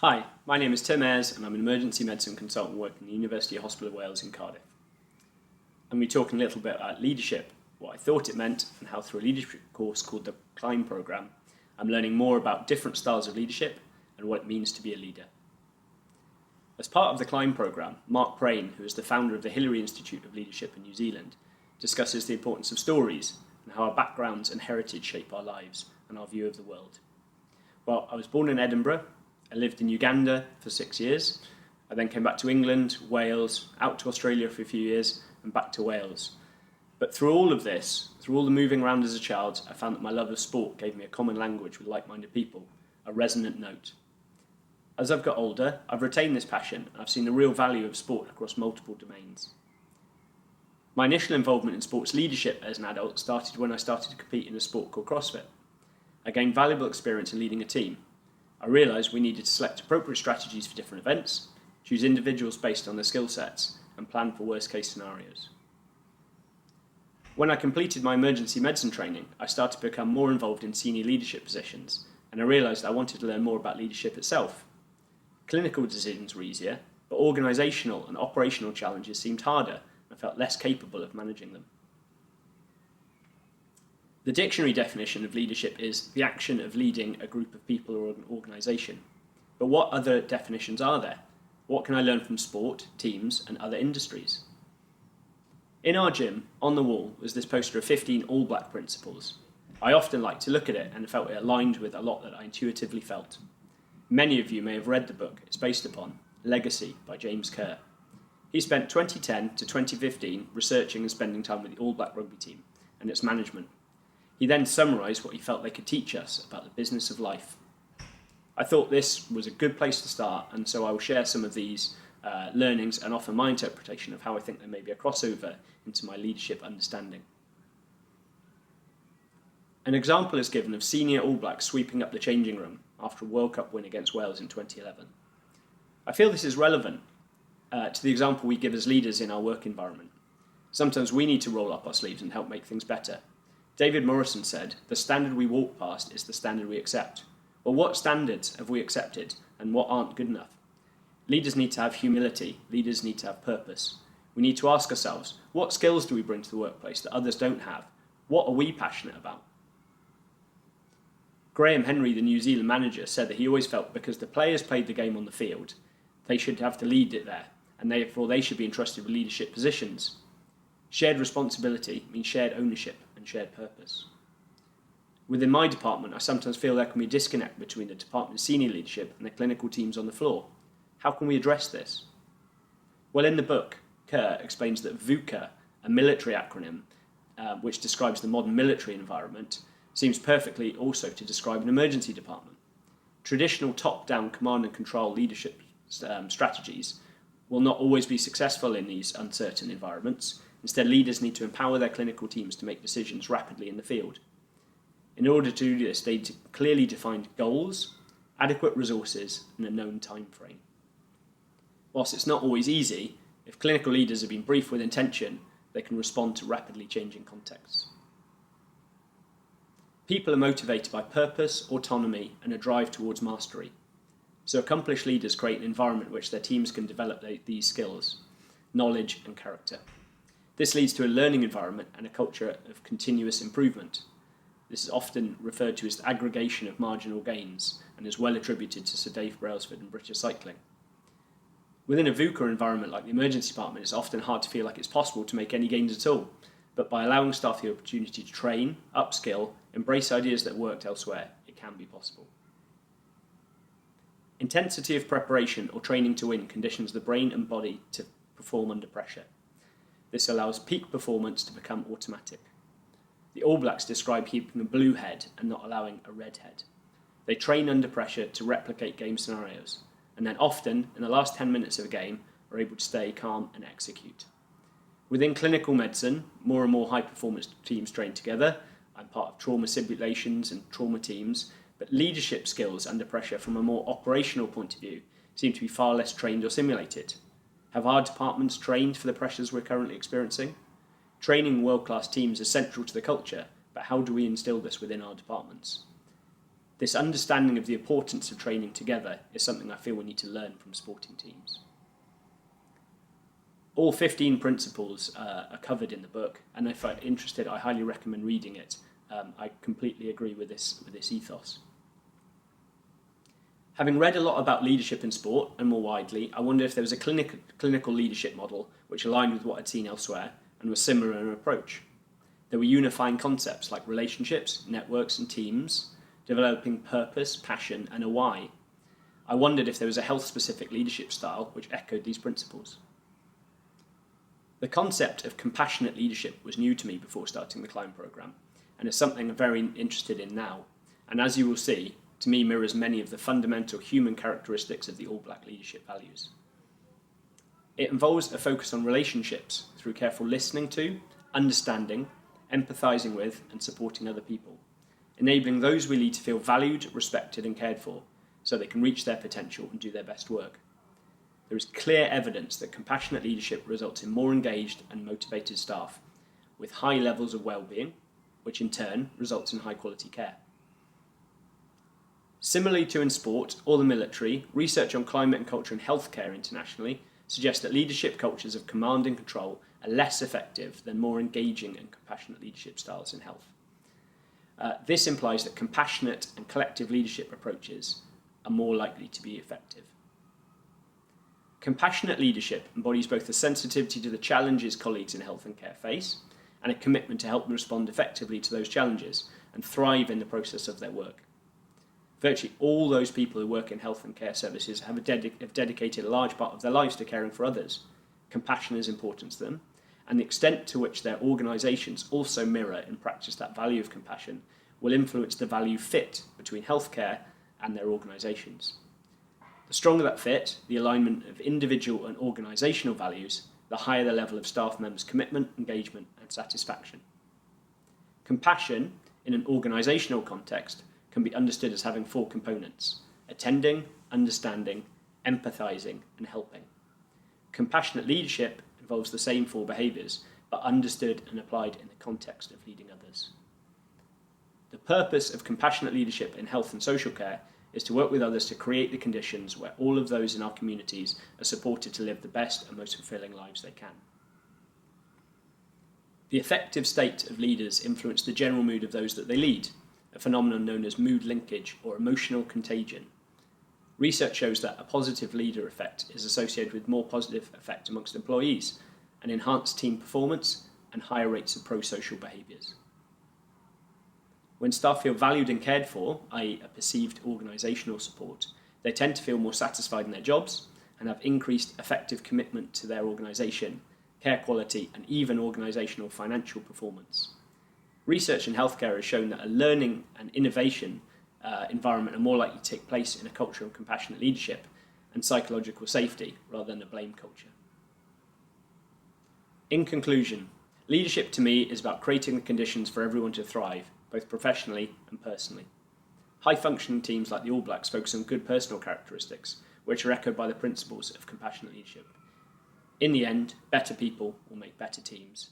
Hi, my name is Tim Ayers and I'm an emergency medicine consultant working at the University Hospital of Wales in Cardiff. I'm going to be talking a little bit about leadership, what I thought it meant, and how through a leadership course called the Climb programme, I'm learning more about different styles of leadership and what it means to be a leader. As part of the Climb programme, Mark Prain, who is the founder of the Hillary Institute of Leadership in New Zealand, discusses the importance of stories and how our backgrounds and heritage shape our lives and our view of the world. Well, I was born in Edinburgh. I lived in Uganda for 6 years. I then came back to England, Wales, out to Australia for a few years, and back to Wales. But through all of this, through all the moving around as a child, I found that my love of sport gave me a common language with like-minded people, a resonant note. As I've got older, I've retained this passion, and I've seen the real value of sport across multiple domains. My initial involvement in sports leadership as an adult started when I started to compete in a sport called Crossfit. I gained valuable experience in leading a team. I realised we needed to select appropriate strategies for different events, choose individuals based on their skill sets, and plan for worst-case scenarios. When I completed my emergency medicine training, I started to become more involved in senior leadership positions, and I realised I wanted to learn more about leadership itself. Clinical decisions were easier, but organisational and operational challenges seemed harder, and I felt less capable of managing them. The dictionary definition of leadership is the action of leading a group of people or an organisation. But what other definitions are there? What can I learn from sport, teams, and other industries? In our gym, on the wall, was this poster of 15 All Black principles. I often liked to look at it and felt it aligned with a lot that I intuitively felt. Many of you may have read the book it's based upon, Legacy by James Kerr. He spent 2010 to 2015 researching and spending time with the All Black rugby team and its management. He then summarised what he felt they could teach us about the business of life. I thought this was a good place to start, and so I will share some of these learnings and offer my interpretation of how I think there may be a crossover into my leadership understanding. An example is given of senior All Blacks sweeping up the changing room after a World Cup win against Wales in 2011. I feel this is relevant to the example we give as leaders in our work environment. Sometimes we need to roll up our sleeves and help make things better. David Morrison said, "The standard we walk past is the standard we accept." Well, what standards have we accepted and what aren't good enough? Leaders need to have humility. Leaders need to have purpose. We need to ask ourselves, what skills do we bring to the workplace that others don't have? What are we passionate about? Graham Henry, the New Zealand manager, said that he always felt because the players played the game on the field, they should have to lead it there, and therefore they should be entrusted with leadership positions. Shared responsibility means shared ownership and shared purpose. Within my department, I sometimes feel there can be a disconnect between the department's senior leadership and the clinical teams on the floor. How can we address this? Well, in the book, Kerr explains that VUCA, a military acronym which describes the modern military environment, seems perfectly also to describe an emergency department. Traditional top-down command and control leadership strategies will not always be successful in these uncertain environments. Instead, leaders need to empower their clinical teams to make decisions rapidly in the field. In order to do this, they clearly defined goals, adequate resources, and a known time frame. Whilst it's not always easy, if clinical leaders have been briefed with intention, they can respond to rapidly changing contexts. People are motivated by purpose, autonomy, and a drive towards mastery. So accomplished leaders create an environment in which their teams can develop these skills, knowledge, and character. This leads to a learning environment and a culture of continuous improvement. This is often referred to as the aggregation of marginal gains and is well attributed to Sir Dave Brailsford and British cycling. Within a VUCA environment like the emergency department, it's often hard to feel like it's possible to make any gains at all, but by allowing staff the opportunity to train, upskill, embrace ideas that worked elsewhere, it can be possible. Intensity of preparation or training to win conditions the brain and body to perform under pressure. This allows peak performance to become automatic. The All Blacks describe keeping a blue head and not allowing a red head. They train under pressure to replicate game scenarios, and then often, in the last 10 minutes of a game, are able to stay calm and execute. Within clinical medicine, more and more high-performance teams train together. I'm part of trauma simulations and trauma teams, but leadership skills under pressure from a more operational point of view seem to be far less trained or simulated. Have our departments trained for the pressures we're currently experiencing? Training world-class teams is central to the culture, but how do we instill this within our departments? This understanding of the importance of training together is something I feel we need to learn from sporting teams. All 15 principles are covered in the book, and if I'm interested, I highly recommend reading it. I completely agree with this ethos. Having read a lot about leadership in sport, and more widely, I wondered if there was a clinical leadership model which aligned with what I'd seen elsewhere and was similar in approach. There were unifying concepts like relationships, networks and teams, developing purpose, passion and a why. I wondered if there was a health-specific leadership style which echoed these principles. The concept of compassionate leadership was new to me before starting the Climb programme, and is something I'm very interested in now, and as you will see, to me mirrors many of the fundamental human characteristics of the All Black leadership values. It involves a focus on relationships through careful listening to, understanding, empathising with and supporting other people, enabling those we lead to feel valued, respected and cared for, so they can reach their potential and do their best work. There is clear evidence that compassionate leadership results in more engaged and motivated staff, with high levels of well-being, which in turn results in high quality care. Similarly to in sport or the military, research on climate and culture and healthcare internationally suggests that leadership cultures of command and control are less effective than more engaging and compassionate leadership styles in health. This implies that compassionate and collective leadership approaches are more likely to be effective. Compassionate leadership embodies both a sensitivity to the challenges colleagues in health and care face and a commitment to help them respond effectively to those challenges and thrive in the process of their work. Virtually all those people who work in health and care services have dedicated a large part of their lives to caring for others. Compassion is important to them, and the extent to which their organisations also mirror and practice that value of compassion will influence the value fit between healthcare and their organisations. The stronger that fit, the alignment of individual and organisational values, the higher the level of staff members' commitment, engagement and satisfaction. Compassion, in an organisational context, can be understood as having 4 components: attending, understanding, empathising and helping. Compassionate leadership involves the same 4 behaviours, but understood and applied in the context of leading others. The purpose of compassionate leadership in health and social care is to work with others to create the conditions where all of those in our communities are supported to live the best and most fulfilling lives they can. The affective state of leaders influence the general mood of those that they lead, a phenomenon known as mood linkage or emotional contagion. Research shows that a positive leader effect is associated with more positive effect amongst employees, and enhanced team performance and higher rates of pro-social behaviours. When staff feel valued and cared for, i.e. a perceived organisational support, they tend to feel more satisfied in their jobs and have increased effective commitment to their organisation, care quality and even organisational financial performance. Research in healthcare has shown that a learning and innovation environment are more likely to take place in a culture of compassionate leadership and psychological safety rather than a blame culture. In conclusion, leadership to me is about creating the conditions for everyone to thrive, both professionally and personally. High-functioning teams like the All Blacks focus on good personal characteristics, which are echoed by the principles of compassionate leadership. In the end, better people will make better teams,